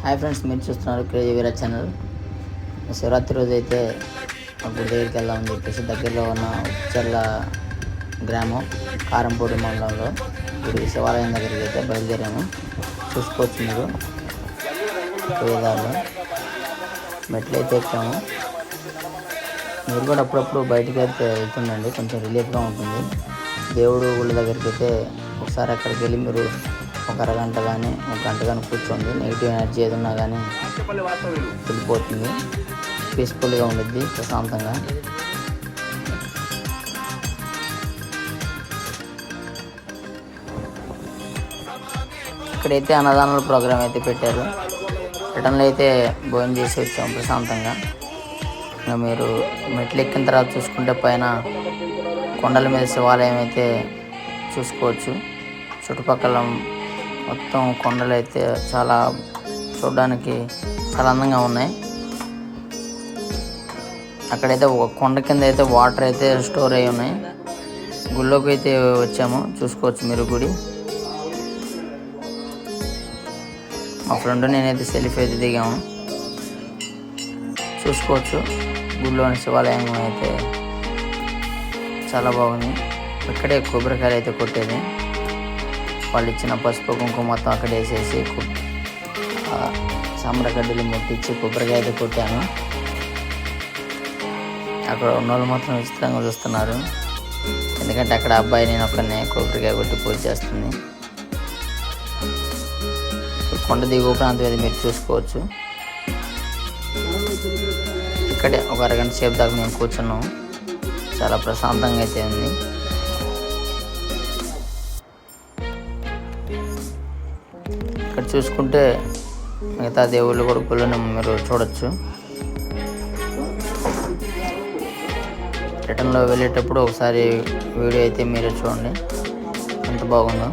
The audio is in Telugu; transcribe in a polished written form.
హాయ్ ఫ్రెండ్స్, మీరు చూస్తున్నారు క్రేజీ వీరా ఛానల్. శివరాత్రి రోజు అయితే ఆ గుడి దగ్గరికి వెళ్దామని చెప్పేసి దగ్గరలో ఉన్న ఉచ్చర్ల గ్రామం కారంపూడి మండలంలో గుడి శివాలయం దగ్గరికి అయితే బయలుదేరాము. చూసుకోవచ్చు మీరు పోయేదారులు మెట్లు అయితే ఎక్కాము. మీరు కూడా అప్పుడప్పుడు బయటికి అయితే వెళ్తుండండి, కొంచెం రిలీఫ్గా ఉంటుంది. దేవుడు గుళ్ళ దగ్గరికి అయితే ఒకసారి అక్కడికి వెళ్ళి మీరు ఒక అరగంట కానీ ఒక గంట కానీ కూర్చోండి. నెగిటివ్ ఎనర్జీ ఏది ఉన్నా కానీ వెళ్ళిపోతుంది. పీస్ఫుల్గా ఉండిద్ది, ప్రశాంతంగా. ఇక్కడైతే అన్నదానాల ప్రోగ్రామ్ అయితే పెట్టారు. రిటర్న్లో అయితే భోజనం చేసి వచ్చాము ప్రశాంతంగా. ఇంకా మీరు మెట్లు ఎక్కిన తర్వాత చూసుకుంటే పైన కొండల మీద శివాలయం అయితే చూసుకోవచ్చు. చుట్టుపక్కల మొత్తం కొండలు అయితే చాలా చూడడానికి చాలా అందంగా ఉన్నాయి. అక్కడైతే ఒక కొండ కింద అయితే వాటర్ అయితే స్టోర్ అయి ఉన్నాయి. గుళ్ళోకి అయితే వచ్చాము, చూసుకోవచ్చు మీరు గుడి. మా ఫ్రెండ్ నేనైతే సెల్ఫీ అయితే దిగాము. చూసుకోవచ్చు గుడిలోని శివాలయం అయితే చాలా బాగుంది. ఇక్కడే కొబ్బరికాయలు అయితే కొట్టేది. వాళ్ళు ఇచ్చిన పసుపు కుంకుమ మొత్తం అక్కడ వేసేసి సాంబ్రగడ్డలు ముట్టించి కొబ్బరికాయ అయితే కొట్టాను. అక్కడ ఉన్న వాళ్ళు మాత్రం విచిత్రంగా చూస్తున్నారు, ఎందుకంటే అక్కడ అబ్బాయి నేను ఒక్కనే కొబ్బరికాయ కొట్టి పూజ చేస్తుంది. కొండ దిగువ ప్రాంతం అది మీరు చూసుకోవచ్చు. ఇక్కడే ఒక అరగంట సేపు దాకా మేము కూర్చున్నాం. చాలా ప్రశాంతంగా అయితే ఉంది. ఇక్కడ చూసుకుంటే మిగతా దేవుళ్ళు కూడా గుళ్ళను మీరు చూడొచ్చు. రిటర్న్లో వెళ్ళేటప్పుడు ఒకసారి వీడియో అయితే మీరే చూడండి ఎంత బాగుందో.